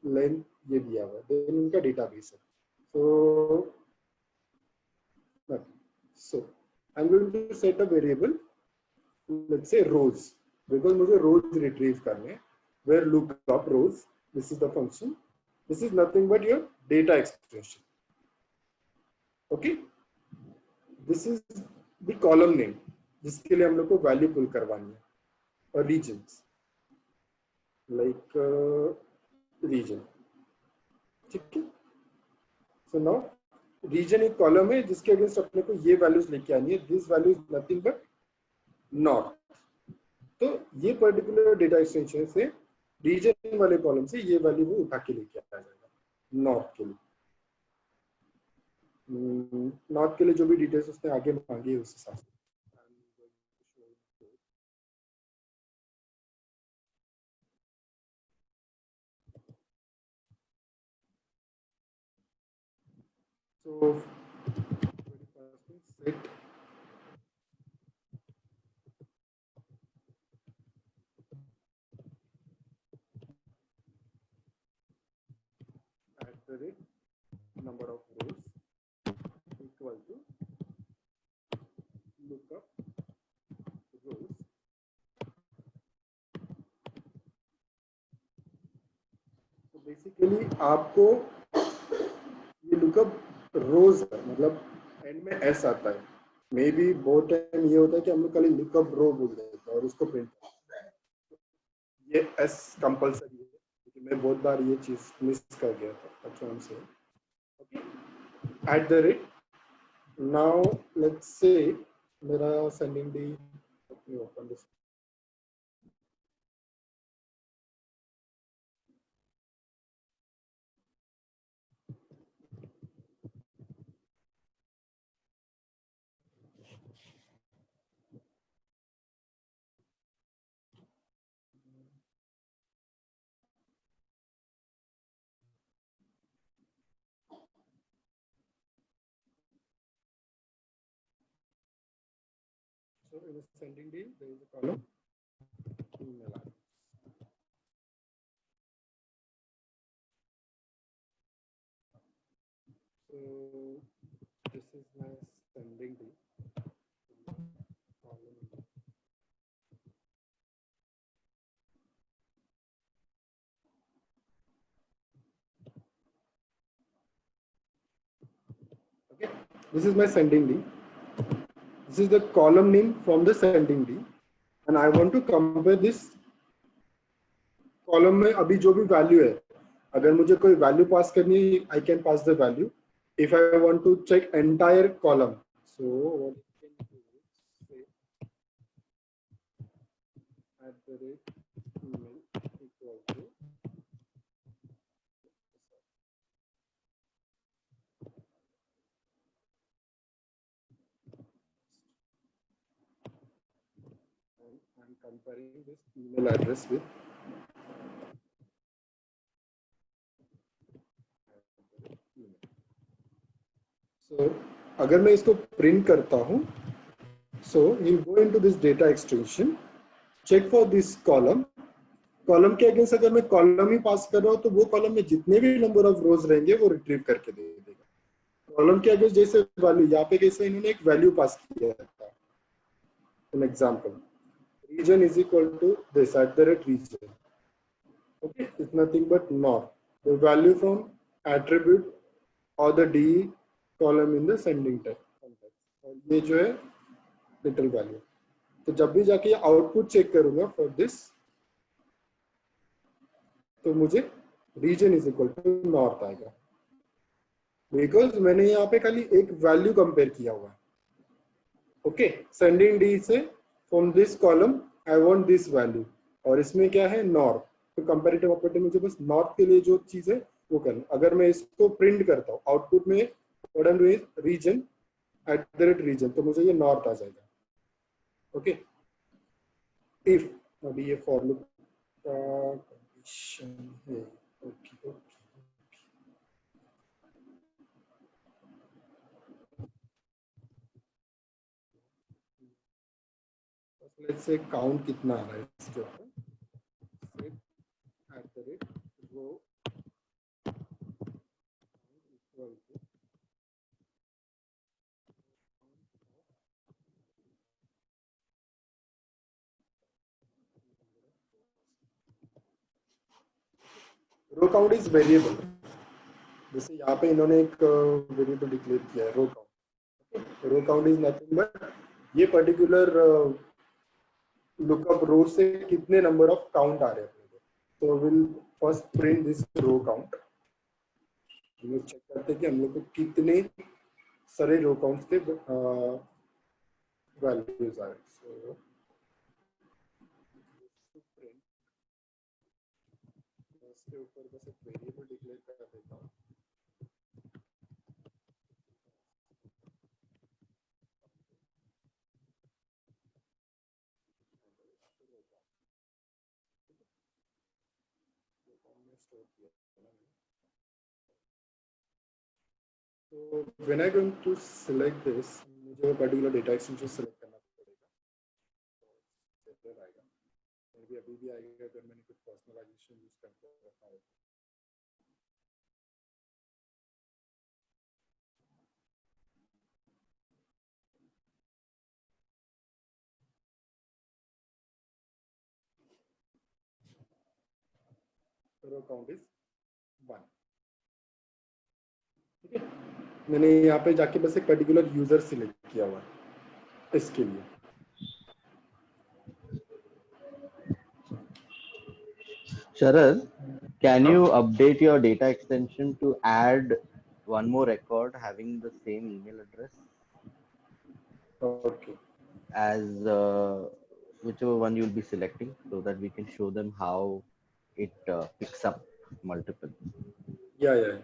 Length ये दिया हुआ है, देन इनका डेटाबेस है. So I'm going to set a variable, let's say rows, because मुझे rows retrieve करने हैं. Where lookup rows, this is the function. This is nothing but your data extension. Okay, this is the column name जिसके लिए हम लोग को value पुल करवानी है, और regions like region. ठीक है. So now region एक कॉलम है जिसके अगेंस्ट अपने को ये वैल्यूज लेके आनी है. This value is nothing but north. तो ये पर्टिकुलर डेटा एक्सटेंशन से रीजन वाले कॉलम से ये वैल्यू वो उठा के लेके आ जाएगा नॉर्थ के लिए. नॉर्थ के लिए जो भी डिटेल्स उसने आगे मांगी है उस हिसाब से. So set at the rate number of rows equal to lookup rows. तो बेसिकली आपको ये लुकअप रोज मतलब एंड में एस आता है. मे बी बहुत टाइम ये होता है कि हम लोग खाली लुकअप रो बोल देते हैं और उसको प्रिंट करते हैं. ये एस कंपलसरी है क्योंकि मैं बहुत बार ये चीज मिस कर गया था. अच्छा हमसे okay at the rate. Now let's say मेरा sending D open this. So in the sending D, there is a column email address. So this is my sending D. Okay, this is my sending D. This is the column name from the sending D, and I want to compare this column में अभी जो भी value है, अगर मुझे कोई value pass करनी है, I can pass the value. If I want to check entire column, so what you can do is say at the rate email equal to I'm comparing this email address with so अगर मैं इसको print करता हूँ, so you go into this data extension, check for this column. Column के against अगर मैं column ही पास कर रहा हूँ तो वो कॉलम में जितने भी नंबर ऑफ रोज रहेंगे वो रिट्रीव करके दे देगा. कॉलम के अगेंस्ट जैसे वैल्यू यहाँ पे कैसे इन्होंने एक वैल्यू पास किया था. An example region is equal to this at the rate region. Okay, it's nothing but not the value from attribute or the D column in the sending text. और ये जो है लिटिल वैल्यू. तो जब भी जाके आउटपुट चेक करूंगा for this तो मुझे region is equal to north आएगा, बिकॉज मैंने यहाँ पे खाली एक वैल्यू कंपेयर किया हुआ है. ओके, सेंडिंग डी से from this column I want this value, और इसमें क्या है नॉर्थ. तो कंपैरेटिव ऑपरेटर मुझे बस नॉर्थ के लिए जो चीज है वो करना. अगर मैं इसको प्रिंट करता हूँ आउटपुट में what I am doing region at the rate region, तो मुझे ये नॉर्थ आ जाएगा. ओके, इफ अभी ये फॉर लूप का कंडीशन है. Okay okay, let's say count कितना आ रहा है इसके ऊपर. Set at the rate row row count is variable. जैसे यहाँ पे इन्होंने एक वेरिएबल डिक्लेयर किया है row count. Row count is nothing but ये पर्टिकुलर लुकअप रो से कितने नंबर ऑफ काउंट आ रहे हैं। तो will first print this row count. हम लोग चेक करते हैं कि हम लोग को कितने सारे रो काउंट्स के वैल्यूज आ रहे हैं। सो इसके ऊपर बस एक वेरिएबल डिक्लेयर कर देता हूँ। So when I going to select this, मुझे वो particular data extension select करना पड़ेगा। तो आएगा, अभी भी आएगा अगर मैंने कुछ personalization यूज करके रखा है। Row count is 1। ठीक है, मैंने यहाँ पे जाके बस एक पर्टिकुलर यूजर सिलेक्ट किया हुआ इसके लिए। Sharad, can you update your data extension to add one more record having the same email address Okay. as whichever one you'll be selecting, so that we can show them how it picks up multiple? Yeah.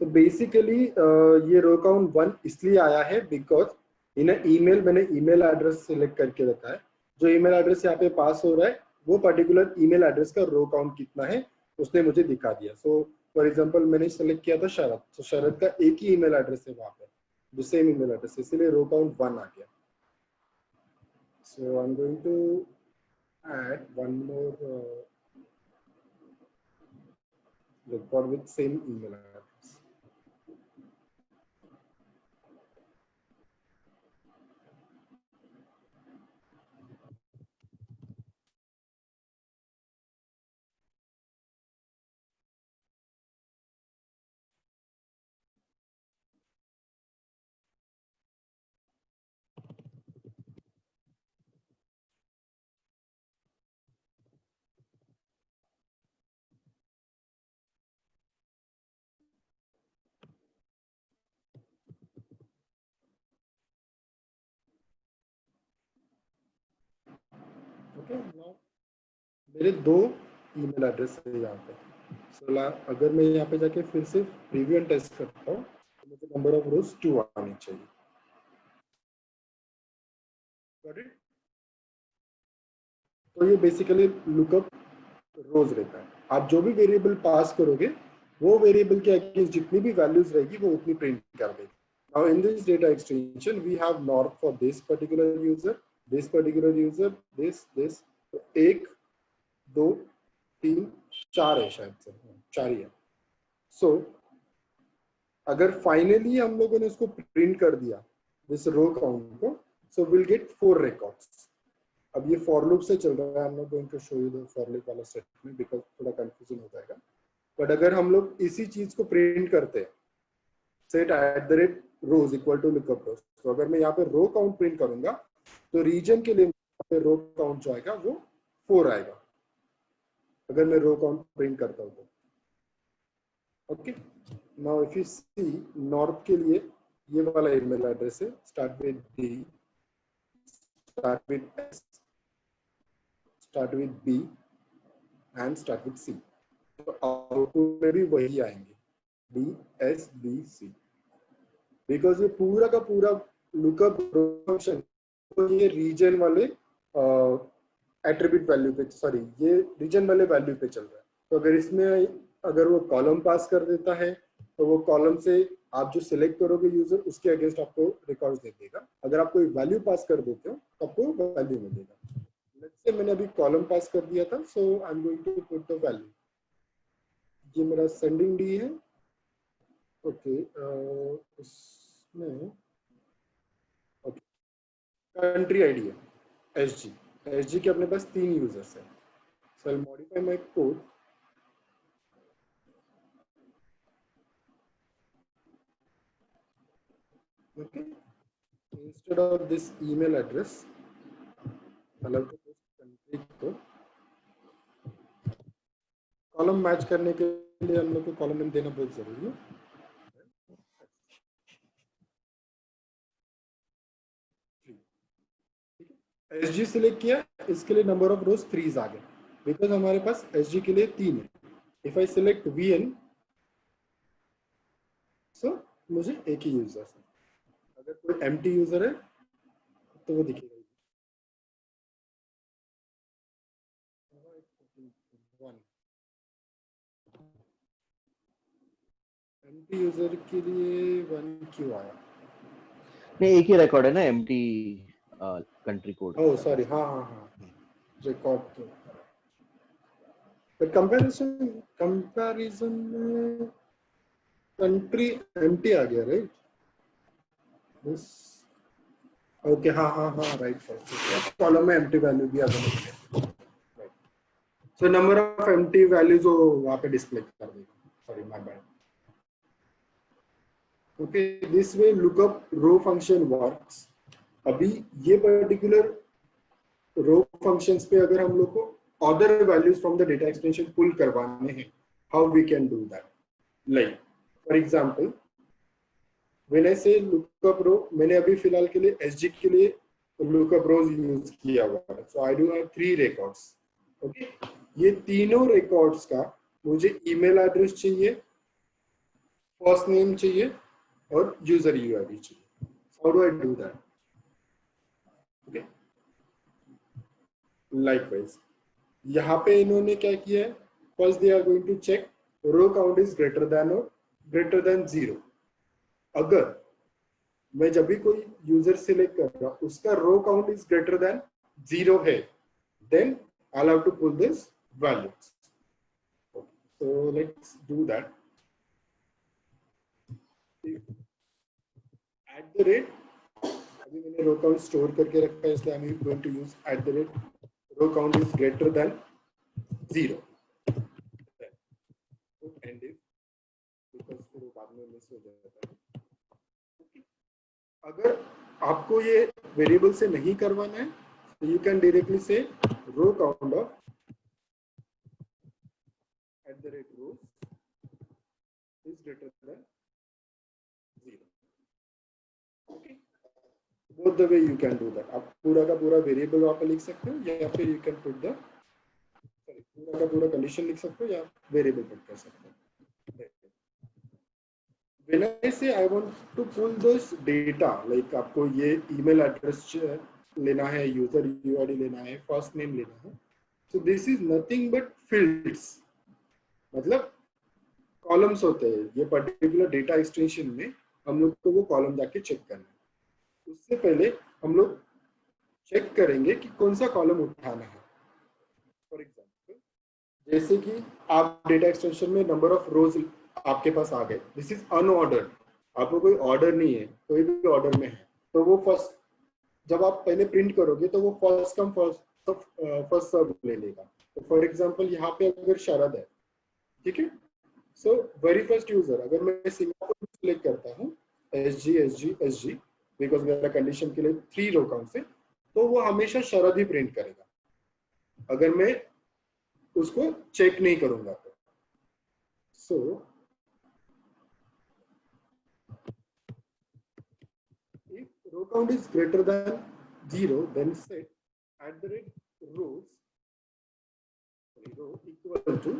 So basically ये row count 1 इसलिए आया है because in email मैंने email address select करके रखा है। जो email address यहाँ पे पास हो रहा है वो पर्टिकुलर ईमेल एड्रेस का रो काउंट कितना है उसने मुझे दिखा दिया। सो फॉर एग्जांपल मैंने सेलेक्ट किया था शरद, तो शरद का एक ही ईमेल एड्रेस है वहां पे, जो सेम ईमेल एड्रेस है, इसलिए रो काउंट 1 आ गया। So I am going to add one more record with same email address. Okay, now मेरे दो ईमेल एड्रेस है यहाँ पे। सो अगर मैं यहाँ पे जाके फिर से प्रीव्यू एंड टेस्ट करता हूँ तो मुझे नंबर ऑफ रोज 2 आनी चाहिए। Got it? तो ये बेसिकली लुकअप रोज रहता है। आप जो भी वेरिएबल पास करोगे वो वेरिएबल के अगेंस्ट जितनी भी वैल्यूज रहेगी वो उतनी प्रिंट कर देगी। Now in this data extension we have norm for this particular user, this तो 1 2 3 4 है, शायद से 4 ही है। सो अगर फाइनली हम लोगों ने उसको प्रिंट कर दिया दिस रो काउंट को, सो विल गेट 4 रिकॉर्ड्स। अब ये फॉर लूप से चल रहा है, I am not going to show you the for loop वाला स्टेटमेंट बिकॉज़ थोड़ा कंफ्यूजन हो जाएगा। बट अगर हम लोग इसी चीज को प्रिंट करते हैं set at the rate rows equal to lookup rows, तो अगर मैं यहाँ पे रो काउंट प्रिंट करूंगा तो रीजन के लिए रो काउंट जो आएगा वो 4 आएगा अगर मैं रो काउंट प्रिंट करता हूँ तो। Okay, now if you see north के लिए ये वाला ईमेल एड्रेस है, start with D, start with S, start with B and start with C. तो आउटपुट में भी वही आएंगे D S B C, because ये पूरा का पूरा लुकअप फंक्शन ये रीजन वाले एट्रीब्यूट वैल्यू पे, सॉरी ये रीजन वाले वैल्यू पे चल रहा है। तो अगर इसमें अगर वो कॉलम पास कर देता है तो वो कॉलम से आप जो सिलेक्ट करोगे यूजर उसके अगेंस्ट आपको रिकॉर्ड दे देगा। अगर आप कोई वैल्यू पास कर देते हो तो आपको वैल्यू मिलेगा। लेट्स से मैंने अभी कॉलम पास कर दिया था, so I am going to put the value. ये मेरा सेंडिंग डी है। ओके, इसमें कंट्री आईडी है एसजी। एसजी के अपने पास 3 यूजर्स हैं, So I'll modify my code. Okay. Instead of this email address, I'll have to post country code. Column match करने के लिए हम लोग को कॉलम नेम देना बहुत जरूरी है. एसजी सिलेक्ट किया, इसके लिए नंबर ऑफ रोज 3 आ गए बिकॉज हमारे पास एसजी के लिए 3 है. इफ आई सिलेक्ट वीएन, सो मुझे एक ही यूजर है. अगर कोई एम्प्टी यूजर है तो वो दिखेगा. एम्प्टी यूजर के लिए 1 क्यों आया? नहीं, एक ही रिकॉर्ड है ना empty country code. Oh sorry, हाँ हाँ हाँ, रिकॉर्ड तो. बट कंपैरिजन में कंट्री एम्प्टी आ गया, राइट? दिस ओके, हाँ हाँ हाँ, राइट राइट. कॉलम में एम्प्टी वैल्यू भी आ गया. Right. So number of empty values वो वहाँ पे डिस्प्ले कर देगा. Sorry, my bad. Okay, this way lookup row function works. अभी ये पर्टिकुलर रो फंक्शंस पे अगर हम लोग को other values from the data extension pull करवाने हैं, how we can do that. Like for example, when I say lookup रो, मैंने अभी फिलहाल के लिए एसजी के लिए लुकअप रोज यूज किया हुआ है. So I do have 3 records. Okay, ये तीनों रिकॉर्ड्स का मुझे ईमेल एड्रेस चाहिए, फर्स्ट नेम चाहिए और यूजर यूआईडी चाहिए. How do I do that? Okay, likewise यहाँ पे इन्होंने क्या किया है, first they are going to check row count is greater than और ग्रेटर देन 0. अगर मैं जब भी कोई यूजर सिलेक्ट कर रहा हूं उसका row count is greater than 0 है, then I have to pull this values. So let's do that. At the rate, अभी मैंने रो काउंट स्टोर करके रखा है इसलिए I am going to use at the rate row count is greater than 0. And if, because फिर वो बाद में मिस हो जाता है. अगर आपको ये वेरिएबल से नहीं करवाना है तो you can directly say row count of at the rate rows is greater than 0. Okay, both the way you can do that. आप पूरा का पूरा वेरिएबल वहां पे लिख सकते हो या फिर you can put the, sorry, पूरा का पूरा कंडीशन लिख सकते हो या वेरिएबल पुट कर सकते हो. When I say I want to pull this data, like आपको ये email address लेना है, user UID लेना है, first name लेना है, so this is nothing but fields. मतलब columns होते हैं. ये particular data extension में हम लोग को वो column जाके check करना है. उससे पहले हम लोग check करेंगे कि कौन सा column उठाना है. For example, जैसे कि आप data extension में number of rows आपके पास आ गए, दिस इज अनऑर्डर्ड. आपको कोई ऑर्डर नहीं है, कोई भी ऑर्डर में है, तो वो फर्स्ट, जब आप पहले प्रिंट करोगे तो वो फर्स्ट कम फर्स्ट सर्व ले लेगा. तो फॉर एग्जांपल यहाँ पे अगर शरद है, ठीक है, सो वेरी फर्स्ट यूजर अगर मैं सिंगापुर सिलेक्ट करता हूँ एसजी एसजी एसजी, बिकॉज मेरा कंडीशन के लिए 3 रो काउंट से, तो वो हमेशा शरद ही प्रिंट करेगा अगर मैं उसको चेक नहीं करूंगा तो. सो row count is greater than 0, then set at the rate rows, row equal to,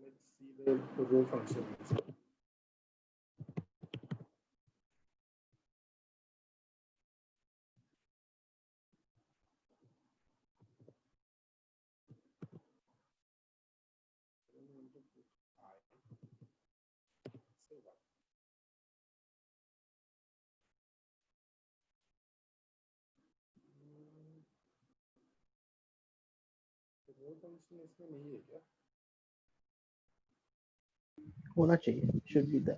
let's see the row function. row function इसमें नहीं है क्या? होना चाहिए, should be there.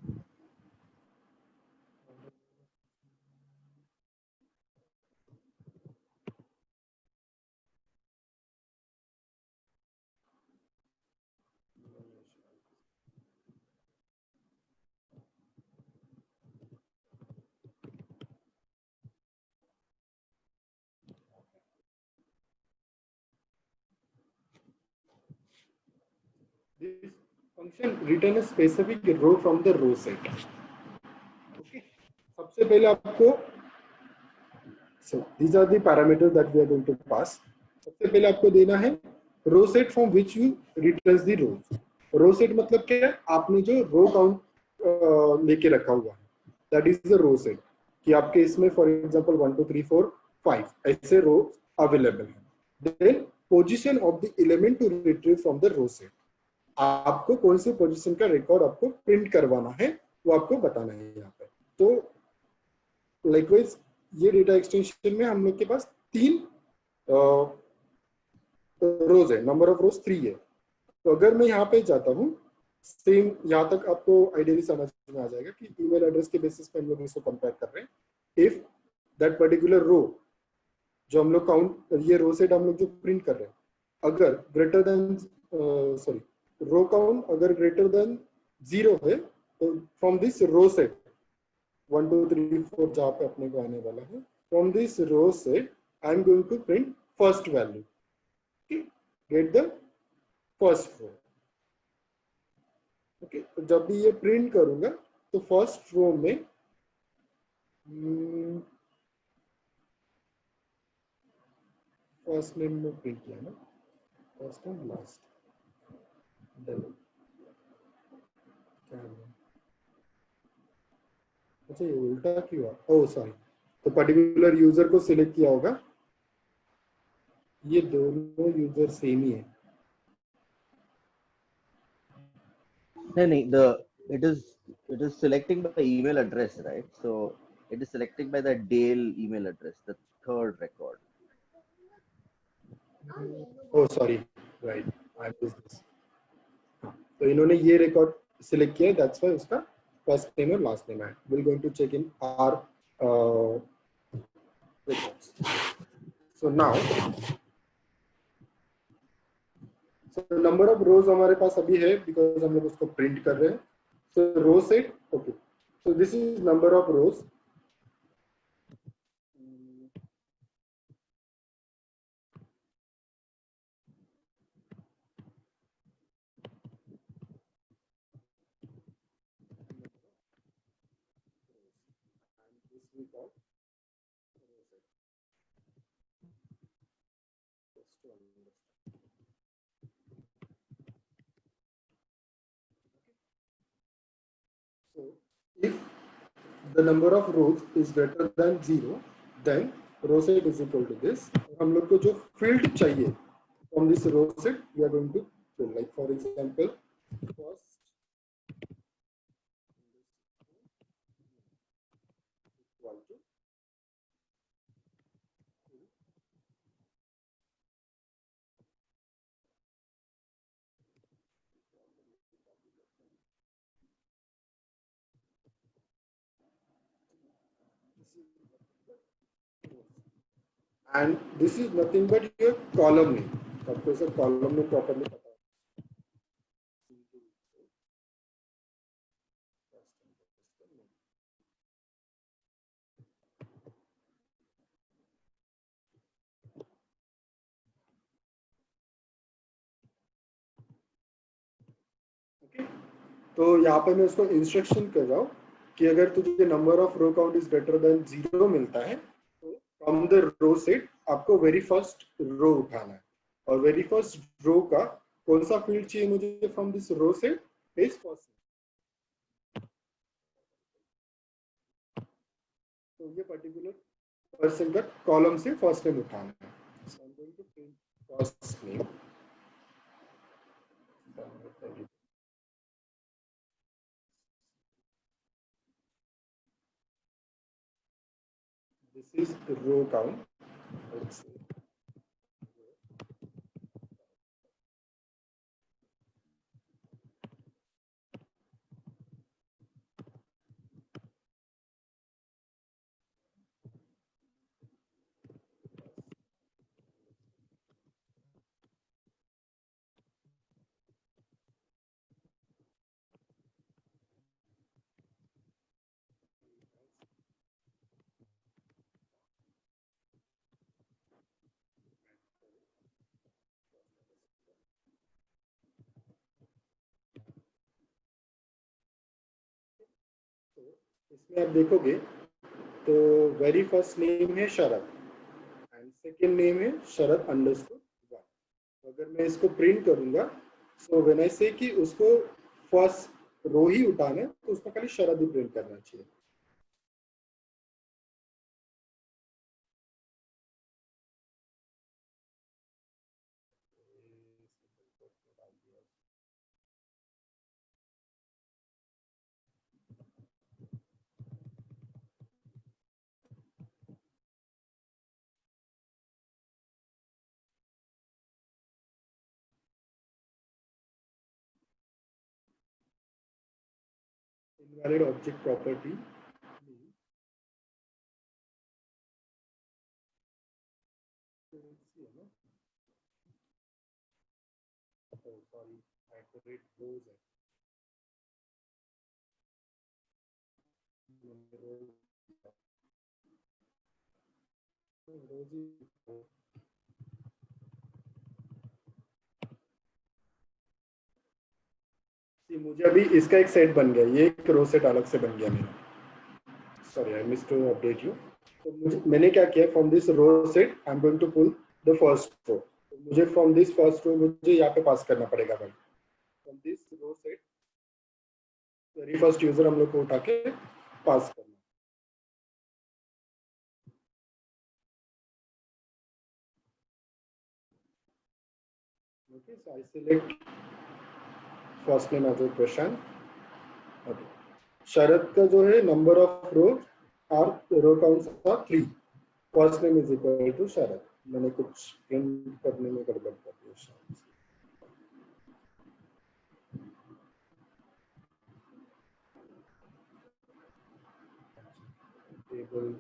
this function return a specific row from the row set. Okay. सबसे पहले आपको so these are the parameters that we are going to pass. सबसे पहले आपको देना है row set from which you returns the rows. Row set मतलब क्या है, आपने जो रो काउंट लेके रखा हुआ है that is the row set, कि आपके इसमें फॉर एग्जांपल 1 2 3 4 5 ऐसे रो अवेलेबल है. Then position of the element to retrieve from the row set. आपको कौन से पोजीशन का रिकॉर्ड आपको प्रिंट करवाना है वो आपको बताना है यहाँ पे. तो लाइकवाइज ये डेटा एक्सटेंशन में हम लोग के पास 3 रोज है, नंबर ऑफ रोज 3 है. तो अगर मैं यहाँ पे जाता हूँ, सेम यहाँ तक आपको आइडियली समझ में आ जाएगा कि ईमेल एड्रेस के बेसिस पे हम लोग इसको कंपेयर कर रहे हैं. इफ दैट पर्टिकुलर रो जो हम लोग काउंट, ये रो सेट हम लोग जो प्रिंट कर रहे हैं, अगर greater than sorry row count अगर ग्रेटर देन 0 है, तो फ्रॉम दिस रो सेट 1 2 3 4 जहाँ पे अपने को आने वाला है, from this row set I am going to print first value. Get the first row. Okay, तो जब भी ये प्रिंट करूंगा तो फर्स्ट रो में फर्स्ट नेम में प्रिंट किया ना, फर्स्ट एंड लास्ट. अच्छा, ये उल्टा क्यों? ओह सॉरी, तो पर्टिकुलर यूजर को सिलेक्ट किया होगा. ये दोनों यूजर सेम ही है. नहीं, it is selecting by email address, right? So it is selecting by the Dale email address, the third record. Oh sorry, right, I miss this. तो इन्होंने ये रिकॉर्ड सिलेक्ट किया है, दैट्स व्हाई उसका first name और last name है. Will going to check in our records. So now, so number of rows हमारे पास अभी है because हम लोग उसको प्रिंट कर रहे हैं. So row set, okay. So this is number of rows. And this we call row set. Just to understand. So if the number of rows is greater than 0, then row set is equal to this. हम लोग को जो field चाहिए from this row set, we are going to fill. Like for example, first equal to and this is nothing but your column name. आपको इसे column name properly पता है. Okay? तो यहाँ पे मैं उसको इंस्ट्रक्शन कर रहा हूँ कि अगर तुझे number of row count is greater than 0 मिलता है, तो फ्रॉम द रो सेट आपको वेरी फर्स्ट रो उठाना है. और वेरी फर्स्ट रो का कौन सा फील्ड चाहिए मुझे from this row set is first. तो ये पर्टिकुलर पर्सन का कॉलम से फर्स्ट नेम उठाना है. So I'm going to print first name. This is the row count. Let's see. इसमें आप देखोगे तो वेरी फर्स्ट नेम है शरद एंड सेकेंड नेम है शरद अंडरस्कोर वन। अगर मैं इसको प्रिंट करूंगा, सो व्हेन आई से कि उसको फर्स्ट रो ही उठाना है तो उसमें खाली शरद ही प्रिंट करना चाहिए। Invalid object property means oh sorry, I have to read rows See, मुझे अभी इसका एक सेट बन गया, ये एक रो सेट अलग से बन गया मेरा। Sorry I miss to update you. तो मुझे मैंने क्या किया, from this row set I am going to pull the first row. मुझे फ्रॉम दिस फर्स्ट रो मुझे यहाँ पे पास करना पड़ेगा भाई। From this row set very first user हम लोग को उठा के पास करना। Okay, so I select first name as a Prashant. Okay. शरद का जो है number of row or row counts are 3। First name is equal to Sharad. मैंने कुछ प्रिंट करने में गड़बड़ कर दिया शायद। Table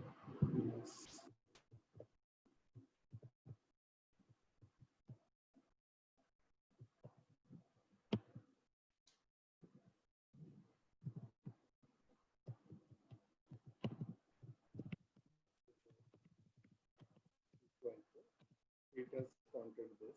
it has counted this.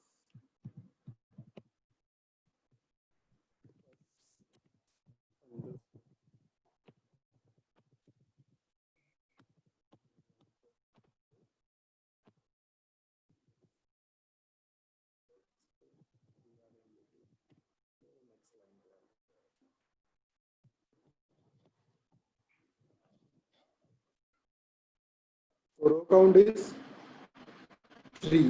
So row count is 3.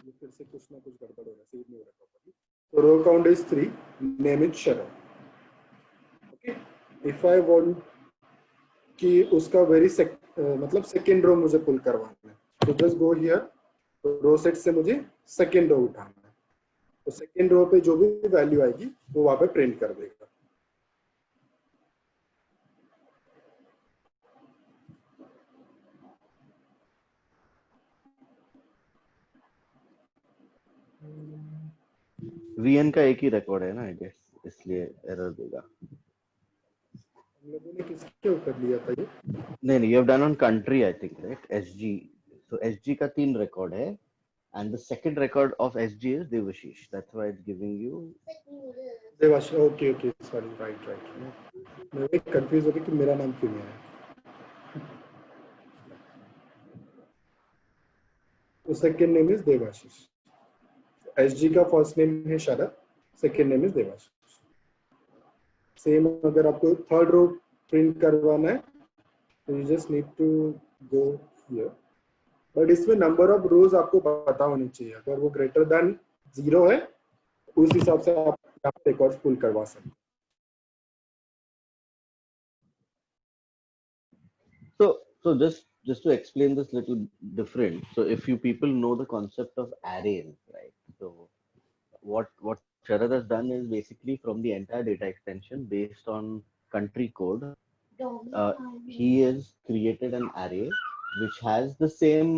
ये फिर से कुछ ना कुछ गड़बड़ हो रहा है, सेव नहीं हो रहा properly. So row count is 3. Name is Sharad. Okay. If I want कि उसका वेरी मतलब सेकेंड रो मुझे पुल करवाना है, तो just go here row set से मुझे सेकेंड रो उठाना है। तो सेकेंड रो पे जो भी वैल्यू आएगी वो वहां पे प्रिंट कर देगा। वीएन का एक ही रिकॉर्ड है ना आई गेस, इसलिए एरर देगा। हम लोगों ने किसके ऊपर लिया था ये? नहीं, you have done on country I think, right? SG. So SG का 3 रिकॉर्ड है and the second record of SG is Devashish. That's why it's giving you Devashish. Okay okay sorry, right right. मैं एक कंफ्यूज हो गया कि मेरा नाम क्यों नहीं आया। तो second name is Devashish. SG का फर्स्ट नेम है Sharad, second name is Devashish. Same अगर आपको थर्ड रो प्रिंट करवाना है तो you just need to go here, but इसमें नंबर ऑफ रोज आपको पता होनी चाहिए। अगर वो ग्रेटर देन 0 है उस हिसाब से आप रिकॉर्ड्स पुल करवा सकते हैं। so just to explain this little different. So if you people know the concept of arrays, right? So what Sharad has done is basically from the entire data extension based on country code, he has created an array which has the same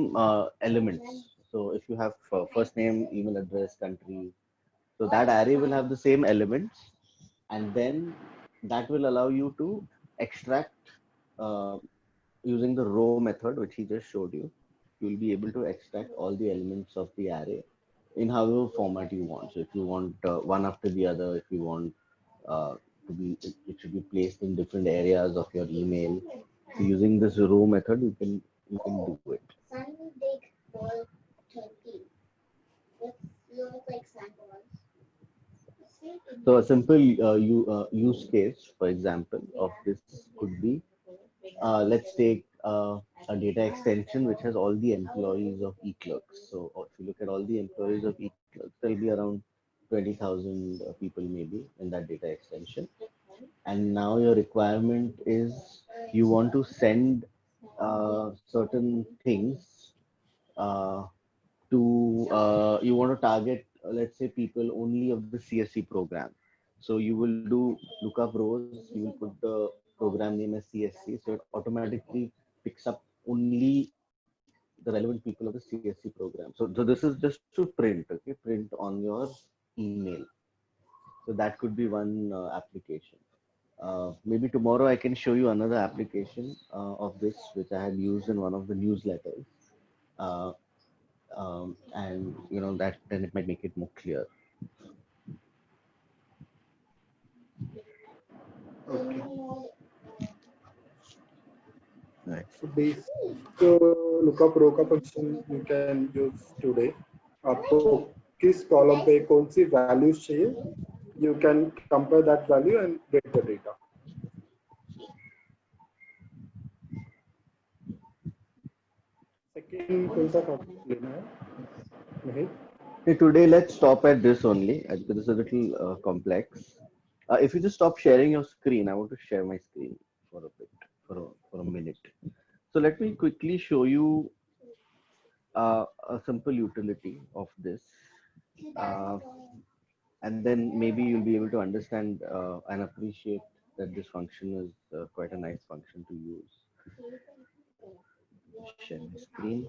elements. So if you have first name, email address, country, so that array will have the same elements, and then that will allow you to extract using the row method, which he just showed you. You will be able to extract all the elements of the array in however format you want. So if you want one after the other, if you want it should be placed in different areas of your email. So using this row method, you can do it. So a simple use case, for example, of this could be, let's take a data extension which has all the employees of eClerks. So if you look at all the employees of eClerks, there'll be around 20,000 people maybe in that data extension. And now your requirement is you want to send certain things uh, you want to target, let's say, people only of the CSC program. So you will do lookup rows, you will put the program name as CSC, so it automatically picks up only the relevant people of the CSC program. So this is just to print, okay, print on your email. So that could be one application. Maybe tomorrow I can show you another application of this, which I had used in one of the newsletters. Uh, and that then it might make it more clear. Okay. Right. So basic lookup row का function you can use today. आपको किस column पे कौन सी values चाहिए, you can compare that value and get the data. Second कौन सा topic लेना है? नहीं? Hey, today let's stop at this only. This is a little complex. If you just stop sharing your screen, I want to share my screen for a bit, for a minute. So let me quickly show you a simple utility of this. And then maybe you'll be able to understand and appreciate that this function is quite a nice function to use. Share my screen.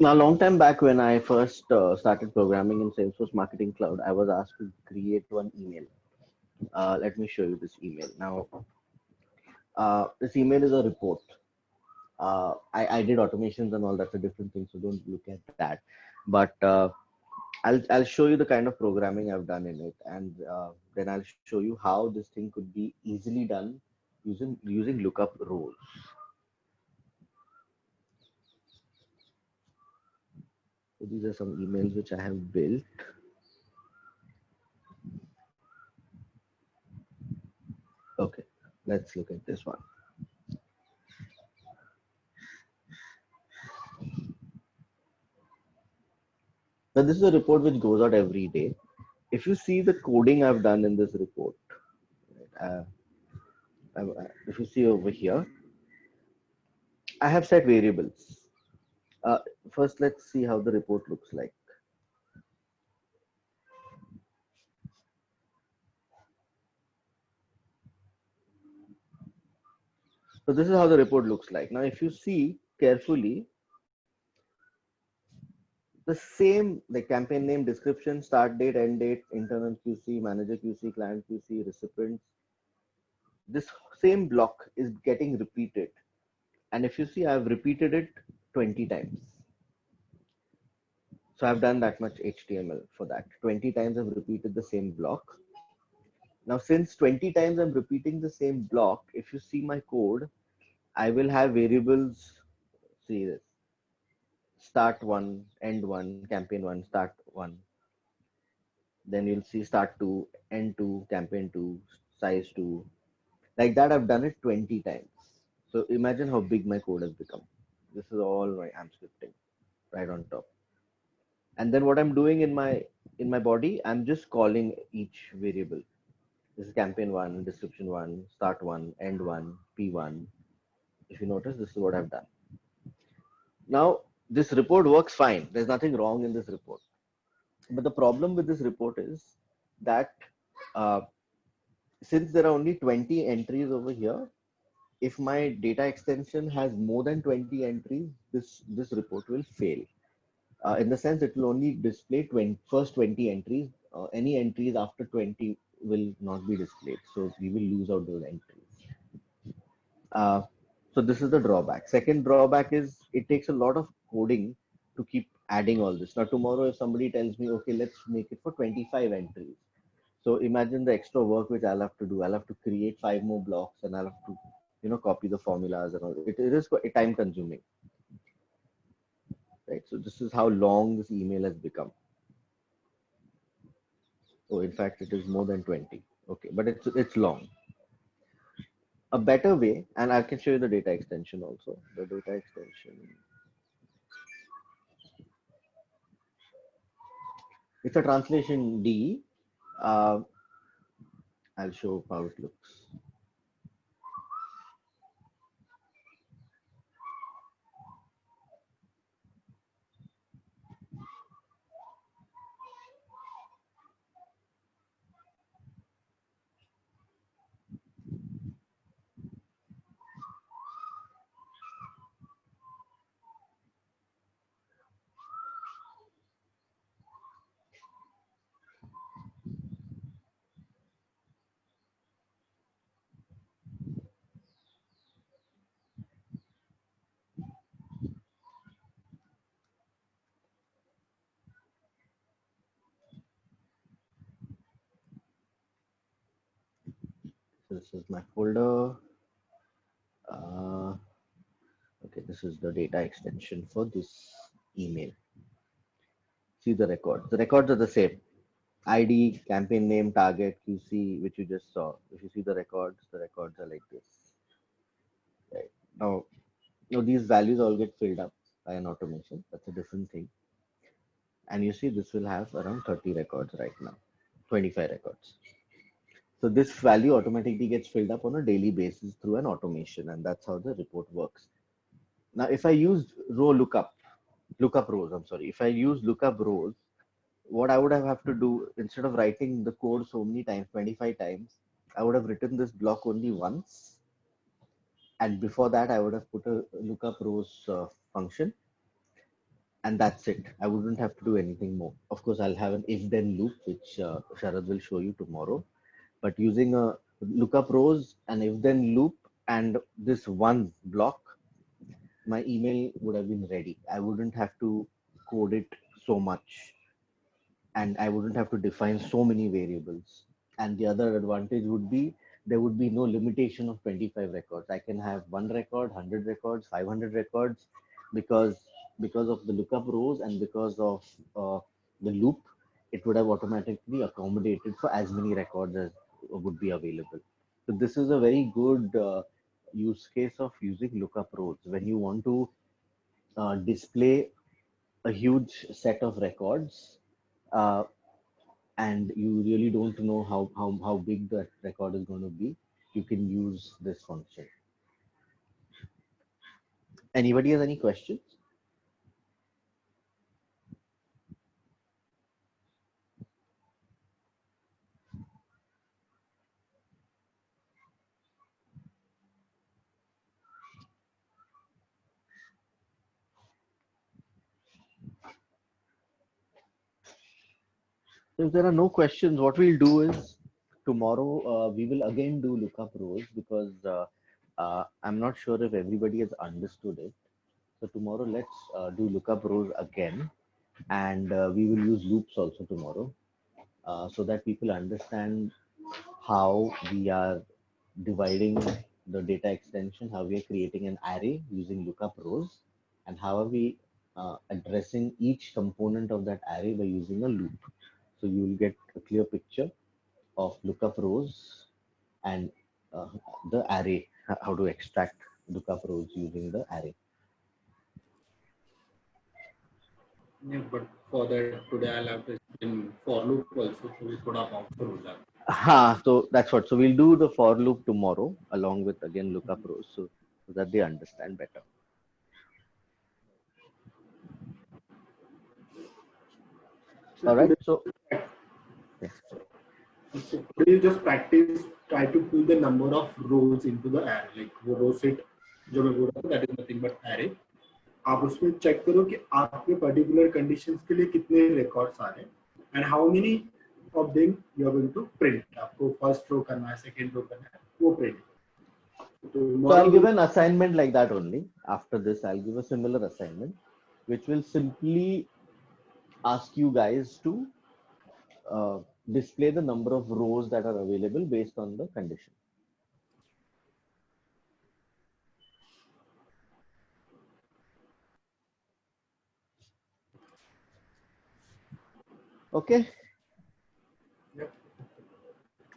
Now, a long time back when I first started programming in Salesforce Marketing Cloud, I was asked to create one email. Let me show you this email. Now, this email is a report. I did automations and all, that's a different thing, so don't look at that. But I'll show you the kind of programming I've done in it, and then I'll show you how this thing could be easily done using lookup rows. So these are some emails which I have built. Okay, let's look at this one. Now this is a report which goes out every day. If you see the coding I've done in this report, if you see over here, I have set variables. First, let's see how the report looks like. So this is how the report looks like. Now, if you see carefully, the same, the campaign name, description, start date, end date, internal QC, manager QC, client QC, recipients, this same block is getting repeated. And if you see, I've repeated it 20 times. So I've done that much HTML for that. 20 times I've repeated the same block. Now, since 20 times I'm repeating the same block, if you see my code, I will have variables, see this, start one, end one, campaign one, start one. Then you'll see start two, end two, campaign two, size two. Like that, I've done it 20 times. So imagine how big my code has become. This is all my AMP scripting right on top. And then what I'm doing in my body, I'm just calling each variable. This is campaign one, description one, start one, end one, P1. If you notice, this is what I've done. Now, this report works fine. There's nothing wrong in this report. But the problem with this report is that uh, since there are only 20 entries over here, if my data extension has more than 20 entries, this report will fail. In the sense, it will only display first 20 entries. Any entries after 20 will not be displayed. So we will lose out those entries. Uh, so this is the drawback. Second drawback is it takes a lot of coding to keep adding all this. Now tomorrow, if somebody tells me, okay, let's make it for 25 entries. So imagine the extra work which I'll have to do. I'll have to create 5 more blocks, and I'll have to, copy the formulas and all. It is quite time consuming, right? So this is how long this email has become. Oh, in fact, it is more than 20. Okay, but it's long. A better way, and I can show you the data extension also. The data extension. It's a translation D. Uh, I'll show how it looks. So this is my folder. Okay, this is the data extension for this email. See the records. The records are the same. ID, campaign name, target, QC, which you just saw. If you see the records are like this. Right. Now these values all get filled up by an automation. That's a different thing. And you see this will have around 30 records right now, 25 records. So this value automatically gets filled up on a daily basis through an automation, and that's how the report works. Now, if I use lookup rows, I'm sorry, if I use lookup rows, what I would have to do instead of writing the code so many times, 25 times, I would have written this block only once. And before that, I would have put a lookup rows function, and that's it. I wouldn't have to do anything more. Of course, I'll have an if-then loop, which Sharad will show you tomorrow. But using a lookup rows, an if-then loop, and this one block, my email would have been ready. I wouldn't have to code it so much, and I wouldn't have to define so many variables. And the other advantage would be there would be no limitation of 25 records. I can have one record, 100 records, 500 records, because of the lookup rows and because of the loop, it would have automatically accommodated for as many records as would be available. So this is a very good use case of using lookup rows when you want to display a huge set of records, uh, and you really don't know how big the record is going to be. You can use this function. Anybody has any questions? If there are no questions, what we'll do is tomorrow we will again do lookup rows, because I'm not sure if everybody has understood it. So tomorrow let's do lookup rows again, and we will use loops also tomorrow, so that people understand how we are dividing the data extension, how we are creating an array using lookup rows, and how are we addressing each component of that array by using a loop. So you will get a clear picture of lookup rows and the array, how to extract lookup rows using the array. Yeah, but for that today I'll have to in for loop also, so we थोड़ा bounce हो जाए. So that's what. So we'll do the for loop tomorrow along with again lookup rows, so that they understand better. All right. So So today you just practice, try to pull the number of rows into the array. Like वो row set जो मैं बोल रहा था, that is nothing but array. आप उसमें check करो कि आपके पर्टिकुलर कंडीशंस के लिए कितने रिकॉर्ड्स आ रहे हैं and how many of them you are going to print. आपको फर्स्ट रो करना है, सेकंड रो करना है, वो print. So I'll give an assignment like that only. After this, I'll give a similar assignment, which will simply ask you guys to display the number of rows that are available based on the condition. Okay. Yep.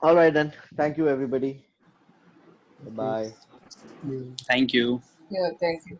All right then. Thank you, everybody. Bye. Thank you. Yeah, thank you.